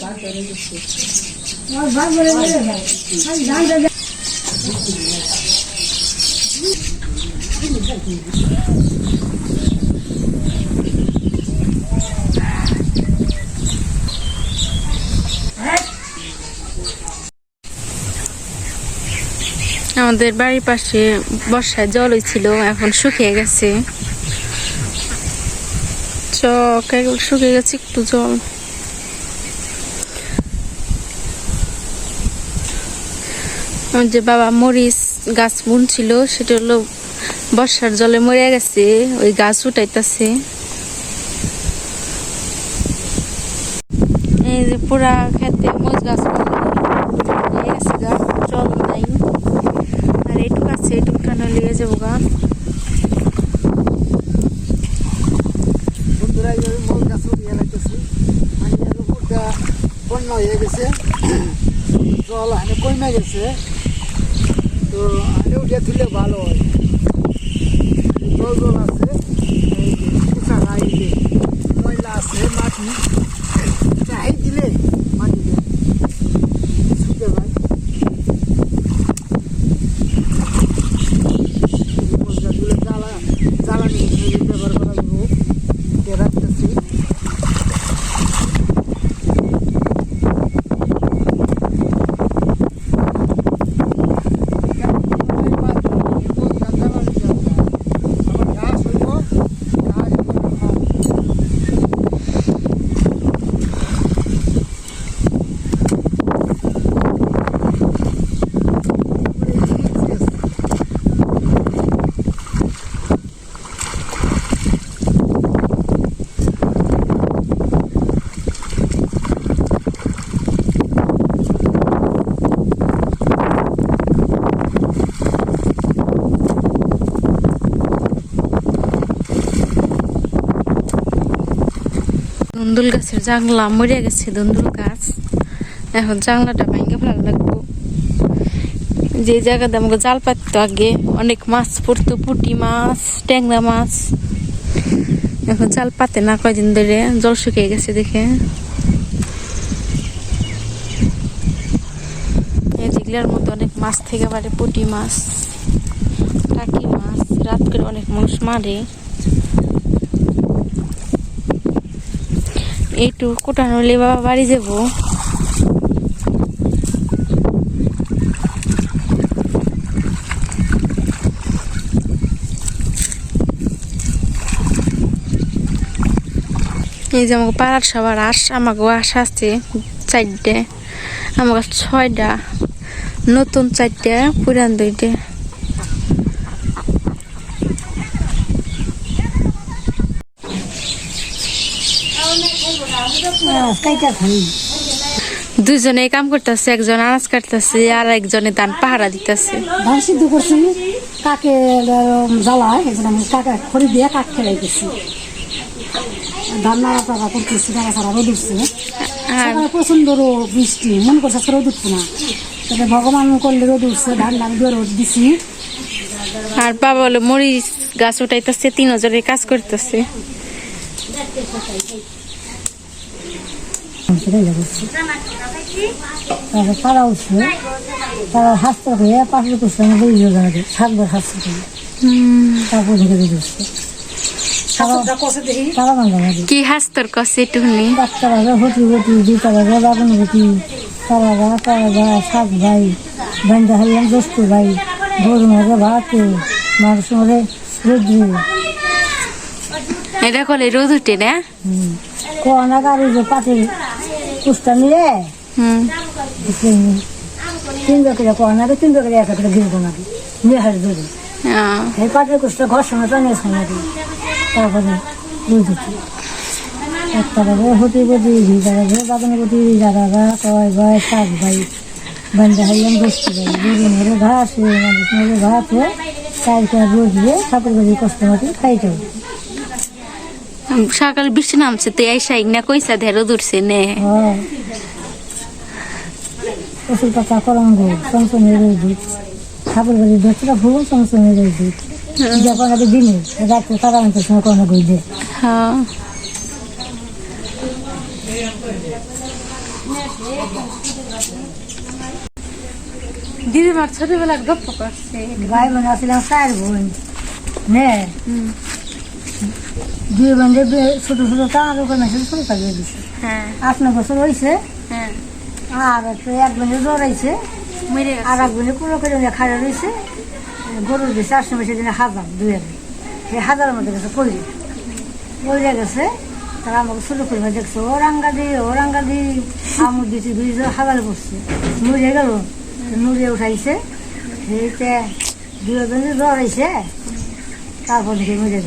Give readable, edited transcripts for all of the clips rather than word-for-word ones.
আমাদের বাড়ির পাশে বর্ষায় জল হয়েছিল, এখন শুকিয়ে গেছে। চক এগুলো শুকিয়ে গেছে, একটু জল। যে বাবা মরিচ গাছ বুনছিল সেটা হলো বর্ষার জলে মরে গেছে, ওই গাছ উঠাইতেছে। এই যে পুরা খেতে মরিচ গাছ গেছে, গাছ জল নাই। আর এইটুক আছে, এইটুক টানা লিয়ে যাবো গা। বন্যা হয়ে গেছে, জল হানে কমে গেছে, তো হানে উঠে তুলে ভালো হয়। জল জল আছে, ময়লা আছে, মাটি চাই দিলে মাটিতে শুকে যায়। জ্বালানি ব্যবহার করা যাবো, রাখতেছি। ধুন্দুল গাছের জাংলা মরে গেছে, ধুন্দুল গাছ। এখন জাংলাটা ভেঙে ফেলা লাগবো। যে জায়গাতে আমাকে জাল পাততো আগে, অনেক মাছ পড়তো, পুঁটি মাছ, ট্যাংরা মাছ। এখন জাল পাতে না কয়দিন ধরে, জল শুকিয়ে গেছে দেখে। যেগুলার মধ্যে অনেক মাছ থেকে পারে, পুঁটি মাছ, টাকি মাছ। রাত করে অনেক মানুষ মারে। একটু কোটানো হলে বাবা বাড়ি যাবো। এই যে আমাকে পাড়ার সবার আস, আমাকেও আস আছে 4টে, আমাকে 6টা, নতুন 4টে, পুরান 2টে। দুজনে কাম করতেছে, একজন আনাজ কাটতেছে আর একজনে ধান পাহারা দিতেছে। ধান সিদ্ধ করছি, কাকে জ্বালায়, আমি কাকে খড়ি দিয়ে কাক খেলাইতেছি। ধান নাড়াচাড়া করতেছি, নাড়াচাড়া রোদ উঠছে। প্রচন্ড বৃষ্টি, মনে করছে রোদ উঠছে না, তবে ভগবান করলে রোদ উঠছে। ধান ধান দিয়ে রোদ দিছি। আর বাবা বলে মরিচ গাছ উঠাইতেছে, 3 জনে কাজ করতেছে। তারা উঠছে, তারা হাসতে হয়ে পাশে করছে, থাকবে হাসতে তারপর ঢেকে দিয়ে উঠছে। কি হাস্তর কষে টুনি ডাক্তারা হটি হটি দুতারা বাগান হটি, তারা তারা 7 ভাই, বান্ধা হাইলাম 10 ভাই, গরু মাঝে ভাতে, মার সঙ্গে রোদ্রে। এটা করলে রোদ উঠে না। কোনা গাড়ি যে পাটির কুষ্টা নিয়ে 3 করে কোনা, 3 করে একটা করে গিয়ে নাকি নিয়ে হাস ধরে এই পাটির কুষ্টা ঘর সঙ্গে টানিয়েছে নাকি। তারপরে রোদ উঠে একটা হটি বটি ভিজারা বাগানে বটি যারা কয় ভাই 7 ভাই, বান্ধা হাইলাম 10 ভাই, গরু মেরে ঘাস মেরে ভাতে চারটা রোদ দিয়ে ঠাকুর বাড়ি কষ্ট মতো খাইতে হবে। সকাল বৃষ্টি নামছে তো এই সাইক না কইসা ধেরো দূরছে নে। ওষুধ পাতা করঙ্গ চমচমের দুধ, ঠাকুর বাড়ির দশটা ভুল চমচমের দুধ, যখন আগে দিনে রাত্রে তারা আনতে সময় কোনো গই দে। দিদিমার ছোটবেলার গপ্প করছে। ভাই বোন আসছিলাম 4 বোন নে, 2 বোনের ছোট ছোট তার ওখানে ছোট থাকবে দিছে। হ্যাঁ 8 বছর হয়েছে। হ্যাঁ আর এক বোনের জ্বর আইছে, মরে আর গেছে। এক বোনের পুরো করে খাড়া রয়েছে। গরুর দিছে 8 মাসের দিনে 1000 2 সেই 1000-এর মধ্যে গেছে পড়ে গেছে। তারা আমাকে ছোট করে দেখছে ওরাঙ্গাদি আমুদ দিচ্ছে 2 জন হাগালে পড়ছে, মরে গেল। নুড়িয়ে উঠাইছে, সেইতে 2 বোনের জ্বর আইছে, তারপর দেখে মরে গেল।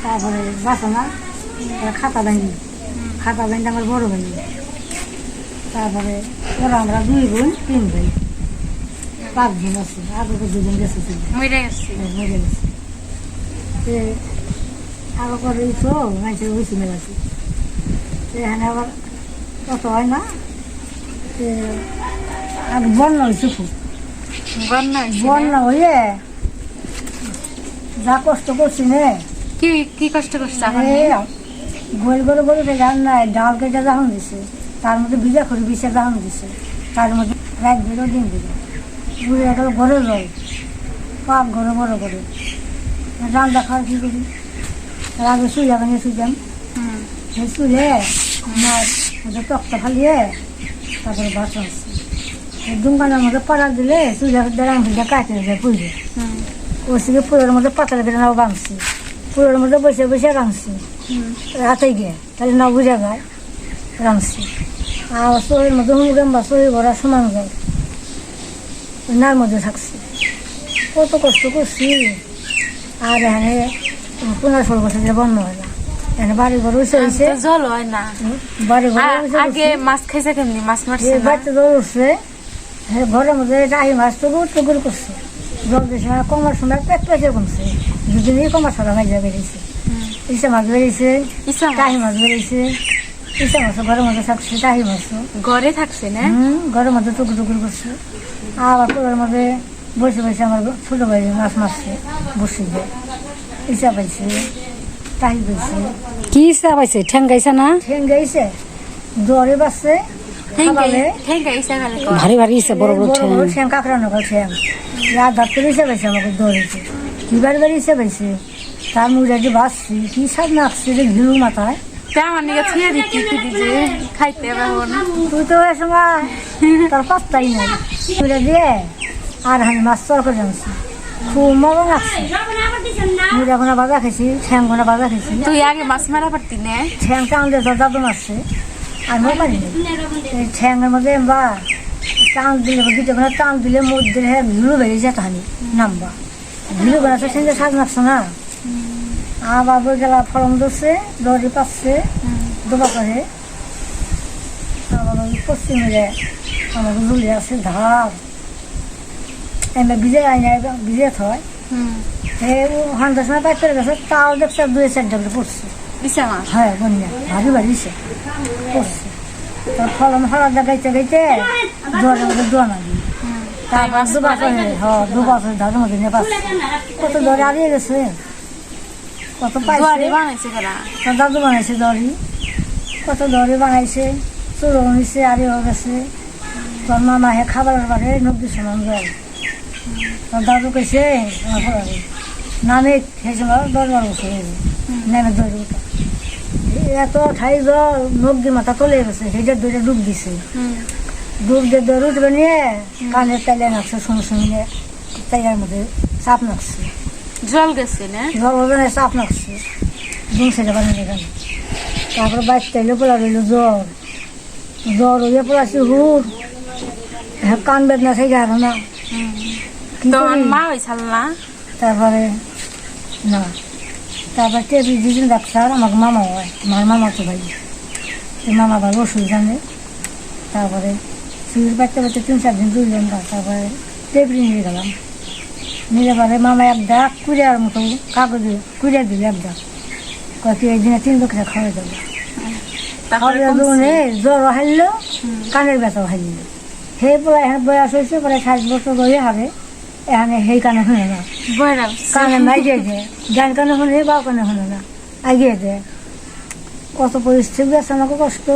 তারপরে বাঁচো না, খাতা বাঁধি আমার বড় ভাই। তারপরে ওরা আমরা 2 বোন 3 ভাই, 5 জন আছে। আগে তো 2 জন গেছে, মরে গেছে। মরে গেছে। আগে করে তো মানুষের বেশি মেলাছে, এখানে আবার কত হয় না। আগে বন্যা হয়েছে খুব, বন্যা হয়েছে না? বন্যা হয়ে যা কষ্ট করছি নে। কি কি কষ্ট করছে এখন? গোল করে গরুতে গান নাই, ডাল কেটে দাহন দিছে, তার মধ্যে বিজা করে বিষে দাহন দিছে, তার মধ্যে রাত দিল দিন দিল, ঘুরে গেল ঘরে জল, পাক ঘরে বড় করে রান্না খাওয়ার কি করি। তার আগে শুইয়া ভেঙে শুইতাম, সেই শুলে মধ্যে টকটা ফালিয়ে তারপরে বাসন আসছে দুমকানের মধ্যে পাড়া দিলে চুইলা দেড়াং ফিটা কাটে যায় পুজো। ওইদিকে পুরোর মধ্যে পাতার কেটে নাও বাঁধছি, পুরোর মধ্যে বসে বসে রাঁধছি রাতে গিয়ে, তাহলে না বুঝা যায় রাঁধছি। আর শরীর মধ্যে হুমগাম বা শরীর ভরা সমান যায়, নার মধ্যে থাকছি, কত কষ্ট করছি। আর এখানে 15-16 বছর ধরে বন্ধ হয় না, এখানে বাড়ি ঘর উঠে হয়েছে, জল হয় না। বাড়ি ঘর আগে মাছ খাইছে কেমনি? মাছ মারছে না? বাচ্চা জল উঠছে, ঘরের মধ্যে টাহি মাছ টুকুর করছে, জল দিয়েছে কমার সময় পেট পেঁচে কমছে, দুদিনই কমার ছড়া মাছ বেরিয়েছে, ইসা মাছ বেরিয়েছে, টাহি মাছ বেরিয়েছে, ইসা মাছও ঘরের মধ্যে থাকছে, টাহি মাছও ঘরে থাকছে না? ঘরের মধ্যে টুকুর করছে। আবার পুকুরের মধ্যে বসে বসে আমার ছোটো ভাই মাছ মারছে, বসে দিয়ে ইসা পাইছে, টাহি পাইছে। কি ইচ্ছা পাইছে? ঠ্যাং গাইছে না? ঠেং গাইছে, দরে বাসছে, খাবালে ভারী ভারী ইচ্ছা, বড় বড় ঠ্যাং। ঠ্যাং কাঁকড়া নকল ঠ্যাং রাত করে ইসে পাইছে, আমাকে দৌড়েছে কিবার বাড়ি ইসে পাইছে। তার মুড়ে যে বাঁচছি কি সব নাচছে যে ঘিরু মাথায়। খাইতে তুই তো ওই সময় তোর পাত্তাই নাই, মুড়ে দিয়ে আর আমি মাছ তরকারি জানছি, খুব মজা লাগছে। মুড়ে গোনা বাজা খেয়েছি, ঠ্যাং গোনা বাজা খেয়েছি। তুই আগে মাছ মারা পারতি না? ঠ্যাং টান দিয়ে তোর দাদু মারছে, আমিও পারিনি। এই ঠ্যাংয়ের মধ্যে বা টান দিলে গিটে গোনা টান দিলে মুখ দিলে ভিড়ু বেরিয়ে যেত হানি নামবা, ভিড়ু গোনা তো সেদিন সাজ নাচছে না। আবার বই গেলা ফলন ধরছে, দড়ি পাচ্ছে দোবা করে। আমার পশ্চিমে আমাকে ঝুলে আছে ধার, এমনি ভিজে আইনে ভিজে থয়। হান্দার সময় পাইতে গেছে, তাও দেখছে 2-4 ডাবলে পড়ছে। হ্যাঁ বন্যা ভারী ভারিছে পড়ছে। তার ফলন হওয়ার গাইতে গাইতে জোয়ারের মধ্যে দোয়া নাগি, তারপর 2 বছর 2 বছর ধারের মধ্যে নিয়ে পাচ্ছে। কত দরে হারিয়ে গেছে, কত পাইছে। তোর দাদু বানাইছে দড়ি, কত দড়ি বানাইছে, চুরো হয়েছে আরিও গেছে। তোর মামা হে খাবারের বারে 90 সমান জল। তোর দাদু কেছে আমার ঘরে নামে খেয়েছে 10-12 বছর হয়েছে, নামে দড়ি উঠা এত ঠাই জল 90 মাথা চলে গেছে, সেইটা দড়িটা ডুব দিছে। ডুব দিয়ে দড়ি উঠবে নিয়ে কানের তাইলে নাকছে, শুনে তাইলার মধ্যে চাপ নাকছে, জল গেছে না? জল ওজনে চাপ নাকছে, দুম সেটা বানিয়ে গেল। তারপরে বাইক তাইলে পোলা রইল জ্বর হইয়া পড়াছি হুর, কান বেদনা সেই গেল না। মা হয়েছিল না? তারপরে না, তারপরে টেবি দুদিন ডাক্তার আমাকে মামা হয়, আমার মামা তো ভাই, মামা ভালো ওষুধ জানে। তারপরে শরীর পাইতে পাইতে 3-4 দিন দুইজন, তারপরে টেবরি নিয়ে গেলাম। নিলে পরে মামা এক ডাক কুড়িয়ার মতো কাগজে কুড়িয়া দিল, এক ডাক কয়েক একদিনে 3 লোকের খাওয়াই দেবো। জ্বর হারলো, কানের ব্যথাও হারিয়ে, সেই পরে এখানে বয়স হয়েছে, পরে 60 বছর রয়ে হারে এখানে সেই কানে শুনে না, কানে মাইজে যায়, ডান কানে শুনে বা কানে শুনে না, আগিয়ে যায়। কত পরিস্থিতি আছে আমাকে কষ্ট।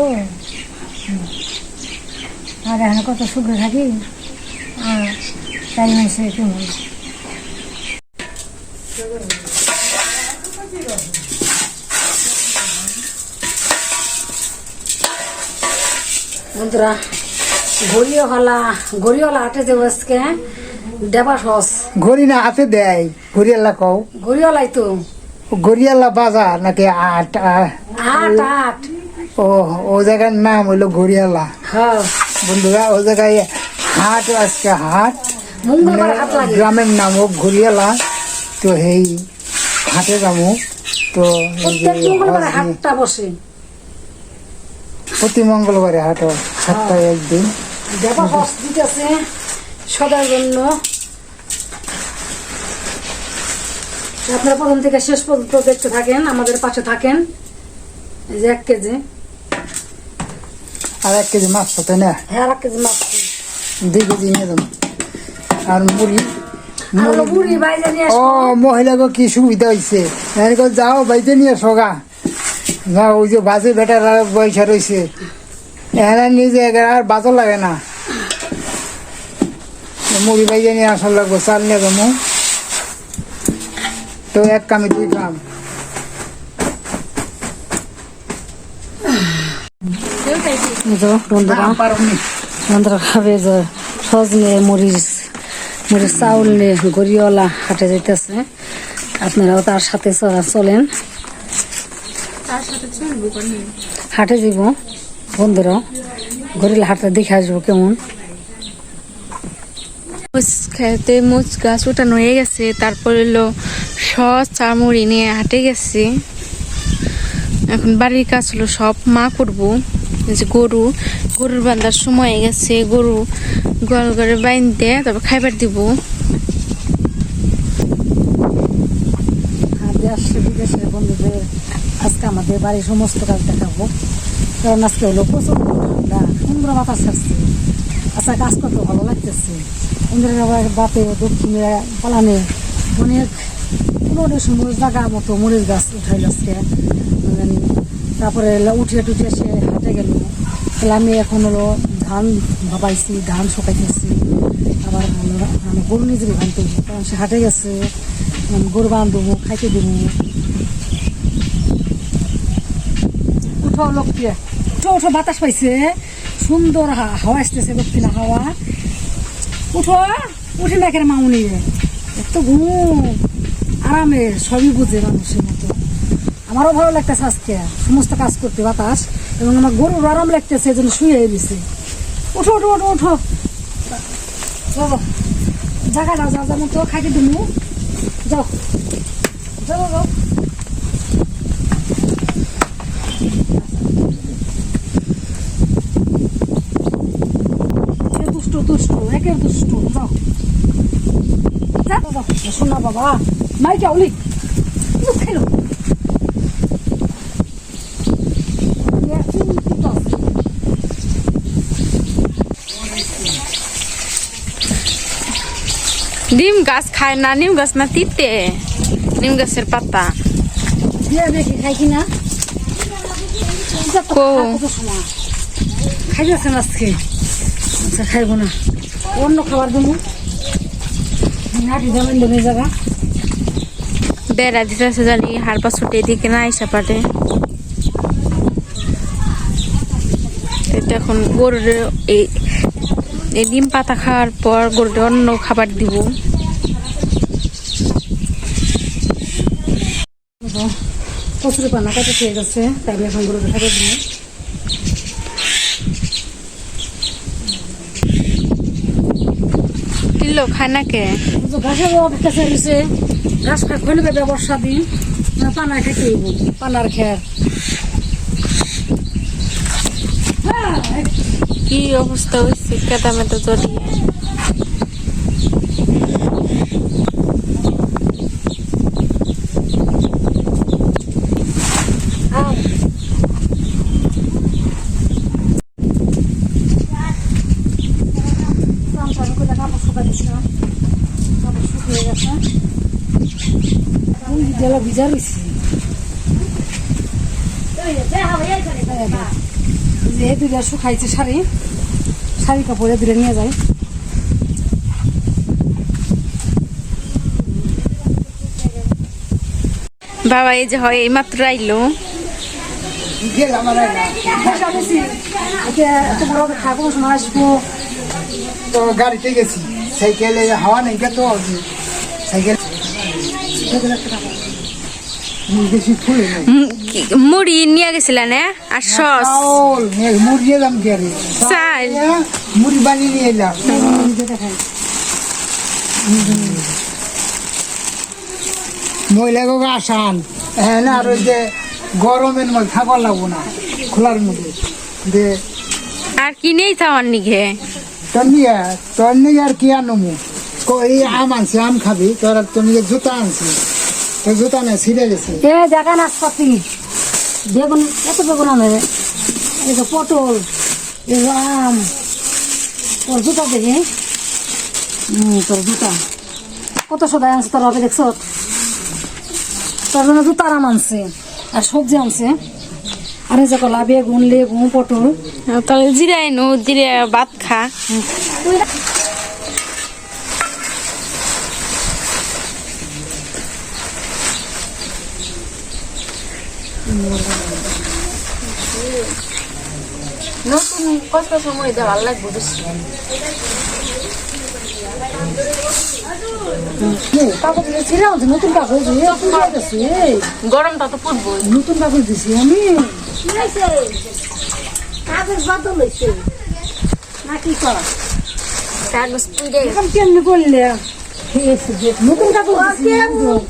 আর এখানে কত সুখে থাকি আর তাই মাসে কেমন বন্ধুরা গড়িওয়ালা হাটে যাবো আজকে দেবা সস ঘড়ি না হাতে দেয় ঘড়িয়াল্লা কও গড়িওয়ালাই তো গড়িয়াল্লা বাজার নাকি আট আট আট ও ও জায়গার নাম হইলো ঘড়িয়াল্লা হ্যাঁ বন্ধুরা ও জায়গায় হাট আজকে হাট মঙ্গলবার হাট লাগে গ্রামের নাম ও ঘড়িয়ালা তো এই হাটে যাবো তো এই যে প্রত্যেক মঙ্গলবার হাটটা বসে প্রতি মঙ্গলবারে হাট হয় সপ্তাহে একদিন দেবা সস দিতেছে সদার জন্য আপনারা প্রথম থেকে শেষ পর্যন্ত দেখতে থাকেন আমাদের পাশে থাকেন এই যে 1 কেজি আর 1 কেজি মাছ তাই না হ্যাঁ 1 কেজি মাছ 2 কেজি নিয়ে যাবো আর মুড়ি আর মুড়ি বাইরে নিয়ে ও মহিলাকে কি সুবিধা হয়েছে যাও বাইতে নিয়ে সোগা যাও ওই যে বাজে বেটার বৈশা রয়েছে এখানে নিজে আর বাজো লাগে না মুড়ি বাইতে নিয়ে আসার লাগবো চাল নিয়ে যাবো তো 1 কামে 2 কাম বন্ধুরা খাবে যে সজনে মরিচ চাউল নিয়ে গড়িওয়ালা হাটে যাইতেছে আপনারাও তার সাথে চলেন হাটে যাব বন্ধুরা গড়িয়ালা হাটে দেখে আসবো কেমন মুচ খেতে মুচ গাছ উঠানো হয়ে গেছে, তারপর এলো চামড়ি নিয়ে হাটে গেছি। এখন বাড়ির কাজ হলো সব মা করবো। এই যে গরুর বান্ধার সময় হয়ে গেছে, গরু গোয়াল ঘরে বাইন্ধে তারপর খাইবার দিব। দেশে বিদেশের বন্ধুদের আজকে আমাদের বাড়ির সমস্ত কাজ দেখাবো, কারণ আজকে হলো প্রচন্ড ঠান্ডা, সুন্দর বাতাস আসছে। আচ্ছা কাজ করতে ভালো লাগতেছে। ইন্দ্রের বাপে দক্ষিণে পালানে অনেক 15 জায়গা মতো মরিচ গাছ উঠাইল আজকে। তারপরে উঠিয়ে টুটিয়ে সে হাটে গেল। তাহলে আমি এখন হলো ধান ভাবাইছি, ধান শুকাইতেছি। আবার আমি গরু নিজে ভাঙতে, কারণ সে হাটে গেছে, গরু বাঁধবো, খাইতে দেবো। উঠো লোকটি, উঠো বাতাস পাইছে, সুন্দর হাওয়া আসতেছে, দক্ষিণা হাওয়া। উঠো, উঠে না কেন মামুনি, এত ঘুম আরামে, সবই বুঝে মানুষের মতো। আমারও ভালো লাগতেছে আজকে সমস্ত কাজ করতে বাতাস, এবং আমার গরুর আরাম লাগতেছে, এই জন্য শুয়ে দিছে। উঠো উঠো উঠো উঠো, চলো জায়গা দাও, যা মতো খাইতে দিমু, যাও যাও যাও। দুষ্ট একের দুষ্ট, যাও যাও শোনা বাবা, মাইকে উলি খেলো। নিম গাছ খায় না, নিম গাছ না তিতে, নিম গাছের পাতা দিয়ে দেখি খাই কিনা। খাইতেছেন আজকে? আচ্ছা খাইবো না, অন্য খাবার দেবো। নাটি দেবেন দেবে জায়গা বেড়া দিতেছে, জানি হারপা ছুটে দিকে না আইসা পারে। এখন গরুর এই ডিম পাতা খাওয়ার পর গরুর অন্য খাবার দিব। কচুরি পানা কাটা খেয়ে গেছে, তাই এখন গরুকে খাবার দিব। কিলো খায় না কে? ঘাসের অপেক্ষা চাইছে, ঘাস খাই নেবে বর্ষা দিন, পানা খাইতে হইব, পানার খের। কি অবস্থা হয়েছে কেদা মেদা জড়িয়ে। ভিজা রয়েছি যে দুইটা শুকাইছে শাড়ি শাড়ি কাপড়ে দুটো নিয়ে যায়। বাবা এই যে হয় এই মাত্র আইলো। গেলাম আর আইলাম। এত বড় থাকবো সময় আসবো। তো গাড়িতে গেছি, সাইকেলে হাওয়া নেই তো সাইকেল বেশি ফুলে নেই। মুড়ি নিয়ে গেছিলেন আর সস চাউল মুড়ি এলাম গেলে চাল মুড়ি বানিয়ে নিয়ে এলাম। মহিলাকে আসান হ্যাঁ না, আর ওই যে গরমের মধ্যে থাকবার লাগবো না খোলার মধ্যে যে আর কি নেই খাওয়ার নিঘে। তোর নিয়ে আর কি আনমু, এই আম আনছি, আম খাবি, তোর নিয়ে জুতা আনছি, তোর জুতা না ছিঁড়ে গেছে। এ দেখা নাশপাতি বেগুন, এত বেগুন আনে, এই যে পটল, এই যে আম, তোর জুতা দেখি তোর জুতা কত সদায় আনছে তোর হবে দেখছ, তোর জন্য জুতার আম আনছে আর সবজি আনছে, আর এই যে কলা বেগুন লেবু পটল। তাহলে জিরাই নো জিরে ভাত খা। নতুন কষ্ট সময় দিয়ে ভালো লাগবে বেশি। কাগজ ছিঁড়ে আনছে, নতুন কাগজ গরমটা তো পড়বই। নতুন কাগজ দিছি আমি। কাগজ বদল হয়েছে নাকি কর কাগজ পুড়ে এখন কেমনি করলে নতুন কাগজ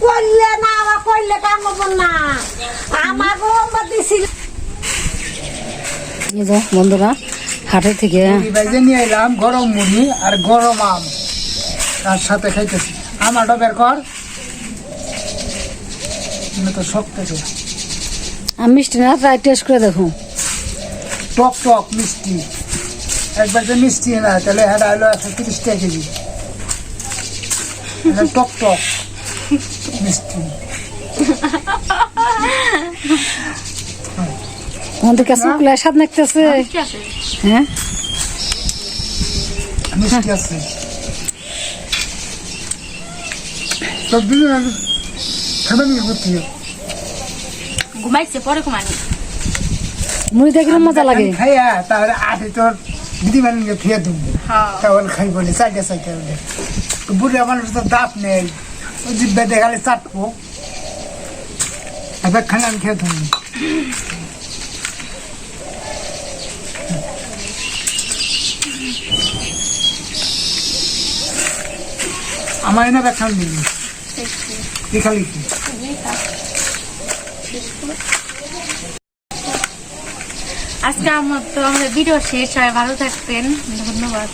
করলে না, আবার করলে কাম হবো না, আমাকে দিছিল। বন্ধুরা হাটের থেকে মুড়ি বাইজে নিয়ে এলাম, গরম মুড়ি আর গরম আম তার সাথে খাইতেছি। আমারটা বের কর, তো শক্ত আমি মিষ্টি না ট্রাই টেস্ট করে দেখো, টক টক মিষ্টি, একবার যে মিষ্টি না তাহলে হ্যাঁ হলো 130 টাকা কেজি, টক টক মিষ্টি। আমাদের কাছে স্বাদ লাগতেছে, হ্যাঁ মিষ্টি আছে সব দিন খাবেন করতে ঘুমাইছে পরে ঘুমানি। মুড়ি দেখলে মজা লাগে। খাইয়া তাহলে আঠে তোর দিদি বানিয়ে ফিরে দেবো, তাহলে খাই বলে চাইটা চাইতে বলে। বুড়ি মানুষ তো দাঁত নেই, ওই জিব্বা দেখালে চাটবো, এবার খানা আমি খেয়ে দেবো। আমার এনে ব্যাখ্যান দিবি দেখালি কি আজকে আমাদের ভিডিও শেষ হয়, ভালো থাকবেন, ধন্যবাদ।